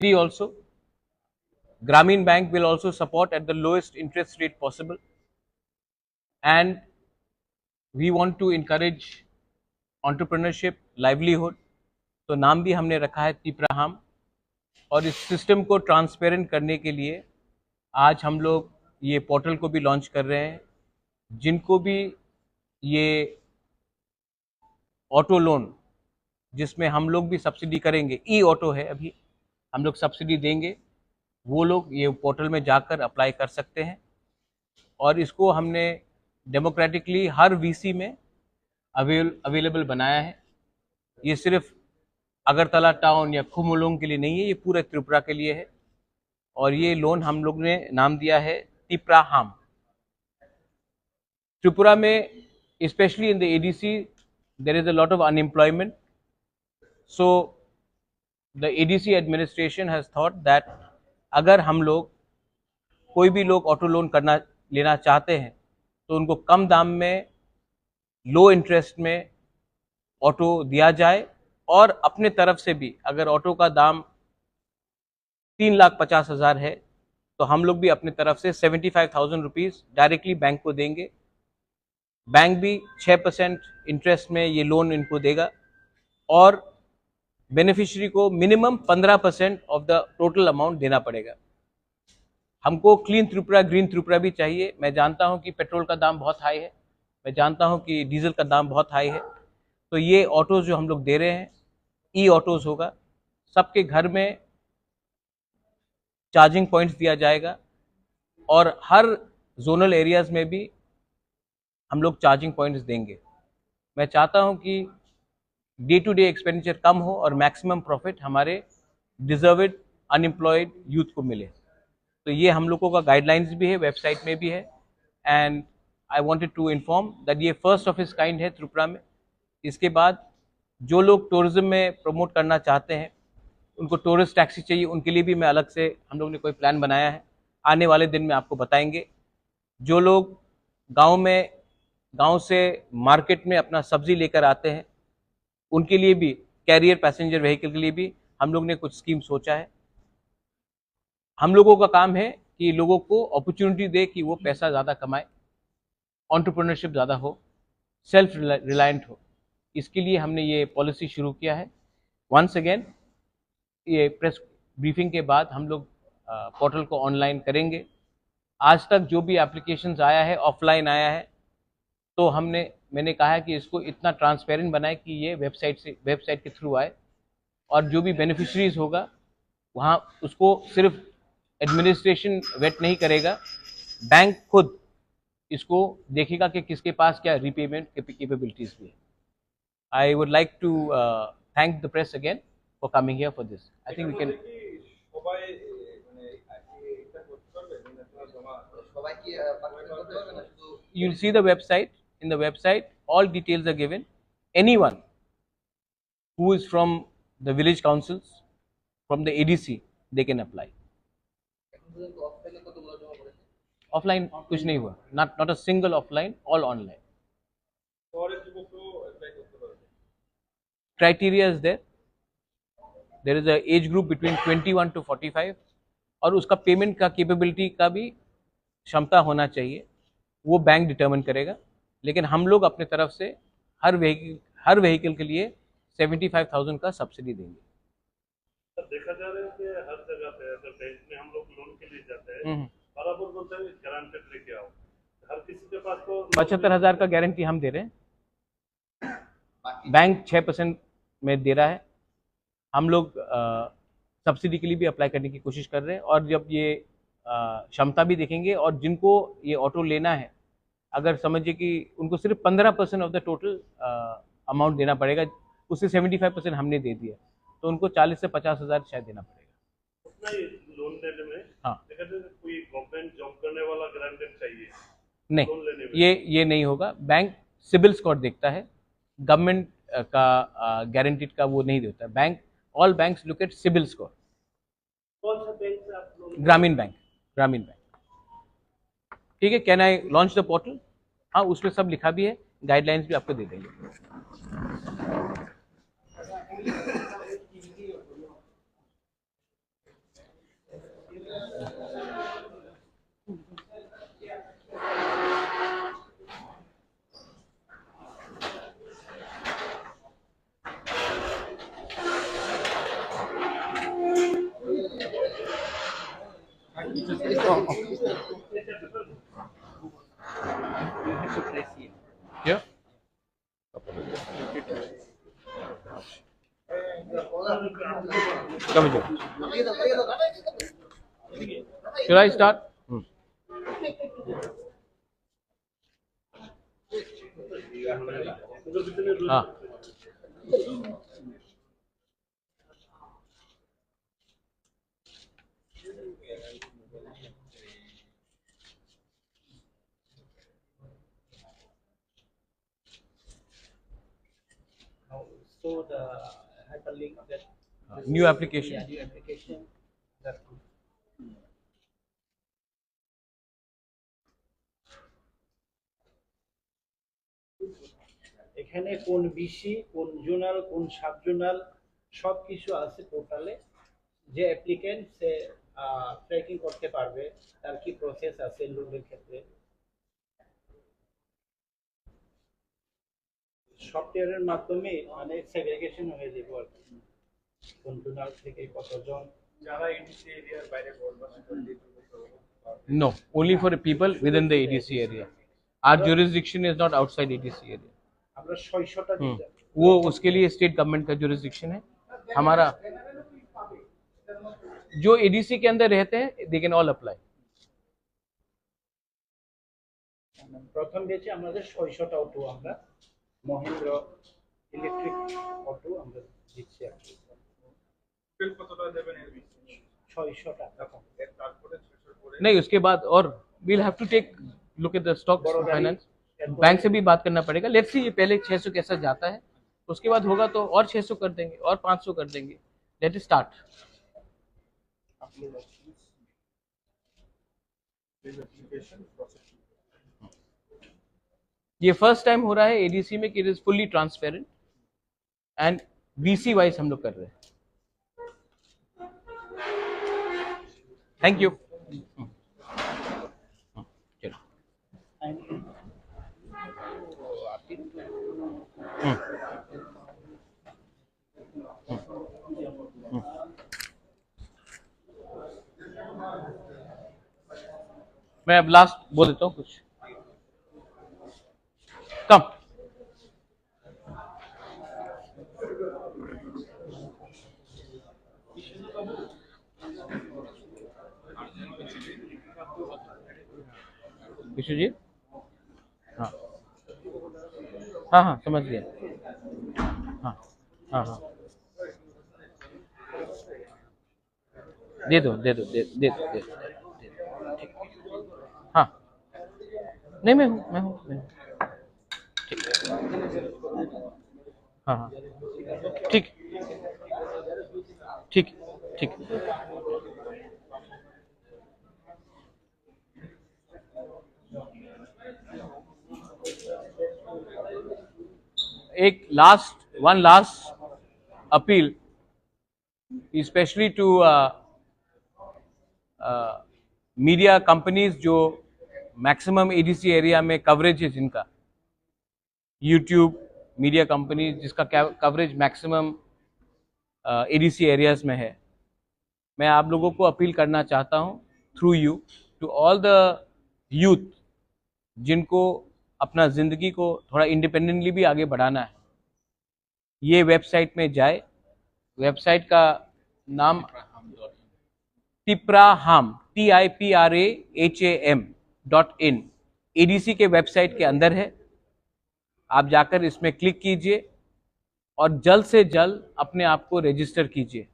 Also, Grameen Bank will also support at the lowest interest rate possible, and we want to encourage entrepreneurship, livelihood. तो नाम भी हमने रखा है तिप्राहम, और इस सिस्टम को ट्रांसपेरेंट करने के लिए आज हम लोग ये पोर्टल को भी लॉन्च कर रहे हैं। जिनको भी ये ऑटो लोन, जिसमें हम लोग भी सब्सिडी करेंगे, ई ऑटो है, अभी हम लोग सब्सिडी देंगे, वो लोग ये पोर्टल में जाकर अप्लाई कर सकते हैं। और इसको हमने डेमोक्रेटिकली हर वीसी में अवेलेबल बनाया है। ये सिर्फ अगरतला टाउन या खुमुलोंग के लिए नहीं है, ये पूरे त्रिपुरा के लिए है। और ये लोन हम लोग ने नाम दिया है तिप्राहम। त्रिपुरा में specially in the ADC there is a lot of unemployment, so the ADC administration has thought that अगर हम लोग कोई भी लोग ऑटो लोन लेना चाहते हैं तो उनको कम दाम में, लो इंटरेस्ट में ऑटो दिया जाए, और अपने तरफ से भी अगर ऑटो का दाम 3,50,000 है तो हम लोग भी अपने तरफ से 75,000 रुपीज़ डायरेक्टली बैंक को देंगे। बैंक भी 6% इंटरेस्ट में ये लोन इनको देगा, और बेनिफिशियरी को minimum 15% of the total amount देना पड़ेगा। हमको क्लीन त्रिपुरा, ग्रीन त्रिपुरा भी चाहिए। मैं जानता हूं कि पेट्रोल का दाम बहुत हाई है, मैं जानता हूं कि डीजल का दाम बहुत हाई है, तो ये ऑटोज़ जो हम लोग दे रहे हैं, ई ऑटोज़ होगा। सबके घर में चार्जिंग पॉइंट्स दिया जाएगा, और हर जोनल एरियाज़ में भी हम लोग चार्जिंग पॉइंट्स देंगे। मैं चाहता हूं कि डे टू डे एक्सपेंडिचर कम हो और मैक्सिमम प्रॉफिट हमारे डिजर्वेड अनएम्प्लॉयड यूथ को मिले। तो ये हम लोगों का गाइडलाइंस भी है, वेबसाइट में भी है। And I wanted to inform that ये फर्स्ट ऑफ इस काइंड है त्रिपुरा में। इसके बाद जो लोग टूरिज्म में प्रमोट करना चाहते हैं, उनको टूरिस्ट टैक्सी चाहिए, उनके लिए भी मैं अलग से हम लोग ने कोई प्लान बनाया है। आने वाले दिन में आपको बताएंगे। जो लोग गांव से मार्केट में अपना सब्जी लेकर आते हैं, उनके लिए भी, कैरियर पैसेंजर व्हीकल के लिए भी हम लोग ने कुछ स्कीम सोचा है। हम लोगों का काम है कि लोगों को अपॉर्चुनिटी दे कि वो पैसा ज़्यादा कमाए, एंटरप्रेन्योरशिप ज़्यादा हो, सेल्फ रिलायंट हो। इसके लिए हमने ये पॉलिसी शुरू किया है। वंस अगेन, ये प्रेस ब्रीफिंग के बाद हम लोग पोर्टल को ऑनलाइन करेंगे। आज तक जो भी एप्लीकेशंस आया है, ऑफलाइन आया है, तो मैंने कहा है कि इसको इतना ट्रांसपेरेंट बनाए कि ये वेबसाइट के थ्रू आए, और जो भी बेनिफिशरीज होगा वहाँ उसको सिर्फ एडमिनिस्ट्रेशन वेट नहीं करेगा, बैंक खुद इसको देखेगा कि किसके पास क्या रीपेमेंट कैपेबिलिटीज भी है। I would like to thank the press again for coming here for this. I think we can. You'll see the website. In the website, all details are given. Anyone who is from the village councils, from the ADC, they can apply. Offline कुछ नहीं हुआ, not a single offline, all online. Criteria is there. There is a age group between 21 to 45, और उसका payment का capability का भी क्षमता होना चाहिए, वो बैंक डिटर्मिन करेगा। लेकिन हम लोग अपने तरफ से हर व्हीकल के लिए 75,000 का सब्सिडी देंगे। सर, देखा जा रहा है कि हर जगह पे अगर बैंक में हम लोग लोन के लिए जाते हैं, बराबर बोलते हैं गारंटर लेके आओ। हर किसी के पास तो 75,000 का गारंटी हम दे रहे हैं, बैंक 6% में दे रहा है। हम लोग सब्सिडी के लिए भी अप्लाई करने की कोशिश कर रहे हैं, और जब ये क्षमता भी देखेंगे, और जिनको ये ऑटो लेना है, अगर समझिए कि उनको सिर्फ 15% ऑफ द टोटल अमाउंट देना पड़ेगा, उससे 75% हमने दे दिया, तो उनको 40 से 50,000 शायद देना पड़ेगा उतना ही लोन लेने में। हाँ, कोई गवर्नमेंट जॉब करने वाला गारंटर चाहिए नहीं, लोन लेने में? ये नहीं होगा। बैंक सिबिल स्कोर देखता है, गवर्नमेंट का गारंटीड का वो नहीं देता है bank. All banks look at CIBIL score. कौन सा बैंक से आप लोन? ग्रामीण बैंक। ठीक है। Can I launch the portal? हाँ, उसमें सब लिखा भी है, गाइडलाइंस भी आपको दे देंगे। Yeah. Come here. Should I start? हाँ. So the hyperlink that New application. new application that এখানে কোন বিসি কোন জোনাল কোন সাব জোনাল সবকিছু আছে পোর্টালে যে অ্যাপ্লিক্যান্ট সে ট্র্যাকিং করতে পারবে তার কি প্রসেস আছে লোনের ক্ষেত্রে সফটওয়্যারের মাধ্যমে মানে সেগ্রিগেশন হয়ে যাবে আর কি কোন জোনাল থেকে কতজন যারা এডিসি এরিয়ার বাইরে বসবাস করে No, only for people within the ADC area. Our jurisdiction is not outside ADC area. আমরা 600টা দিতে वो उसके लिए स्टेट गवर्नमेंट का jurisdiction है. हमारा जो ADC के अंदर रहते हैं, they can all apply. প্রথম বেচে আমাদের 600টা অটো আমরা মহেন্দ্র ইলেকট্রিক অটো আমরা দিচ্ছি আর কি বিল কতটা দেবেন এর 600টা তারপরে 600 করে नहीं, उसके बाद और we'll have to take look at the stock finance. Bank से भी बात करना पड़ेगा. लेट्स सी ये पहले 600 कैसा जाता है, उसके बाद होगा तो और 600 कर देंगे और 500 कर देंगे. Let it start. ये फर्स्ट टाइम हो रहा है एडीसी में कि it is fully transparent and BC wise हम लोग कर रहे हैं. Thank you. चलो. मैं अब लास्ट बोल देता हूँ कुछ. कम. विशु जी. हाँ हाँ हाँ समझ गया. हाँ हाँ हाँ दे दो दे दो दे दे दो दे दो. ठीक. हाँ नहीं मैं हूँ. ठीक. हाँ हाँ ठीक ठीक ठीक. एक one last appeal, especially to media companies जो maximum ADC area में coverage है जिनका, YouTube media companies जिसका coverage maximum ADC areas में है. मैं आप लोगों को अपील करना चाहता हूँ through you to all the youth जिनको अपना ज़िंदगी को थोड़ा इंडिपेंडेंटली भी आगे बढ़ाना है. ये वेबसाइट में जाए. वेबसाइट का नाम tipraham TIPRAHAM.in ADC के वेबसाइट के अंदर है. आप जाकर इसमें क्लिक कीजिए और जल्द से जल्द अपने आप को रजिस्टर कीजिए.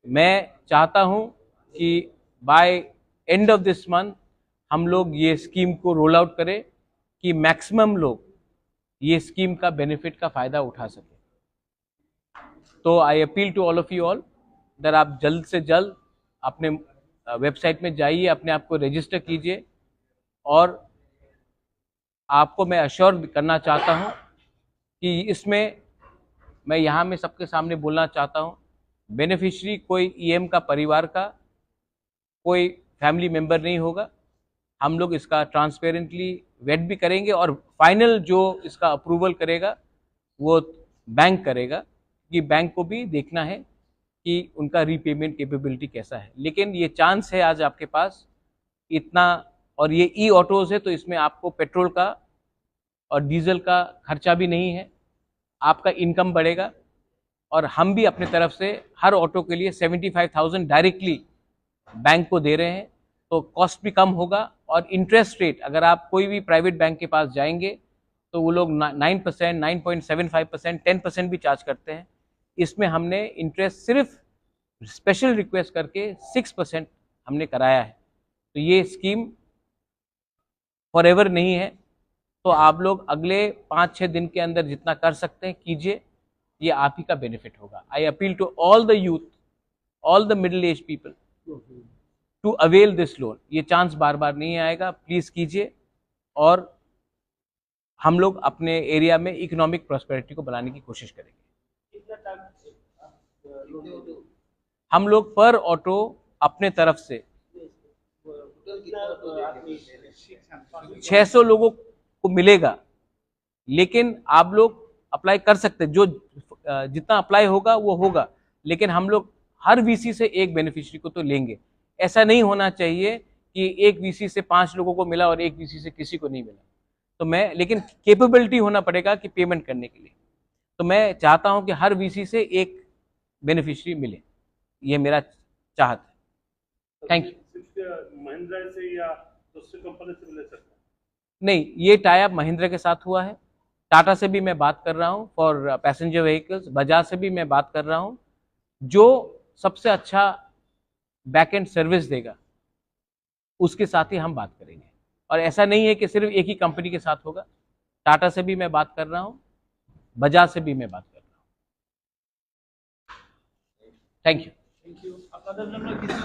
मैं चाहता हूं कि by end of this month हम लोग ये स्कीम को रोल आउट करें कि मैक्सिमम लोग ये स्कीम का बेनिफिट का फ़ायदा उठा सकें. तो I appeal to all of you all that आप जल्द से जल्द अपने वेबसाइट में जाइए, अपने आप को रजिस्टर कीजिए. और आपको मैं अश्योर करना चाहता हूं कि इसमें मैं यहाँ में सबके सामने बोलना चाहता हूं, बेनिफिशियरी कोई ईएम का परिवार का कोई फैमिली मेंबर नहीं होगा. हम लोग इसका ट्रांसपेरेंटली वेट भी करेंगे और फाइनल जो इसका अप्रूवल करेगा वो बैंक करेगा, कि बैंक को भी देखना है कि उनका रीपेमेंट कैपेबिलिटी कैसा है. लेकिन ये चांस है आज आपके पास इतना, और ये ई ऑटोज है तो इसमें आपको पेट्रोल का और डीजल का खर्चा भी नहीं है, आपका इनकम बढ़ेगा। और हम भी अपने तरफ से हर ऑटो के लिए 75,000 डायरेक्टली बैंक को दे रहे हैं, तो कॉस्ट भी कम होगा। और इंटरेस्ट रेट, अगर आप कोई भी प्राइवेट बैंक के पास जाएंगे तो वो लोग 9%, 9.75%, 10% भी चार्ज करते हैं। इसमें हमने इंटरेस्ट सिर्फ स्पेशल रिक्वेस्ट करके 6% हमने कराया है। तो ये स्कीम फॉर एवर नहीं है, तो आप लोग अगले 5-6 दिन के अंदर जितना कर सकते हैं कीजिए, ये आप ही का बेनिफिट होगा। I appeal to all the youth, all the middle age people to avail this loan. ये चांस बार बार नहीं आएगा, प्लीज कीजिए, और हम लोग अपने एरिया में इकोनॉमिक प्रॉस्पेरिटी को बनाने की कोशिश करेंगे। हम लोग पर ऑटो अपने तरफ से 600 लोगों को मिलेगा, लेकिन आप लोग अप्लाई कर सकते, जो जितना अप्लाई होगा वो होगा, लेकिन हम लोग हर वीसी से एक बेनिफिशियरी को तो लेंगे। ऐसा नहीं होना चाहिए कि एक वीसी से 5 लोगों को मिला और एक वीसी से किसी को नहीं मिला। तो मैं, लेकिन कैपेबिलिटी होना पड़ेगा कि पेमेंट करने के लिए, तो मैं चाहता हूं कि हर वीसी से एक बेनिफिशियरी मिले, ये मेरा चाहत है। Thank you. महिंद्रा से या दूसरी कंपनी से ले सकते हैं? नहीं, ये टाई अप महिंद्रा के साथ हुआ है, टाटा से भी मैं बात कर रहा हूँ फॉर पैसेंजर व्हीकल्स, बजाज से भी मैं बात कर रहा हूँ। जो सबसे अच्छा बैक एंड सर्विस देगा उसके साथ ही हम बात करेंगे, और ऐसा नहीं है कि सिर्फ एक ही कंपनी के साथ होगा। टाटा से भी मैं बात कर रहा हूँ, बजाज से भी मैं बात कर रहा हूँ। Thank you. আপনাদের জন্য কিছু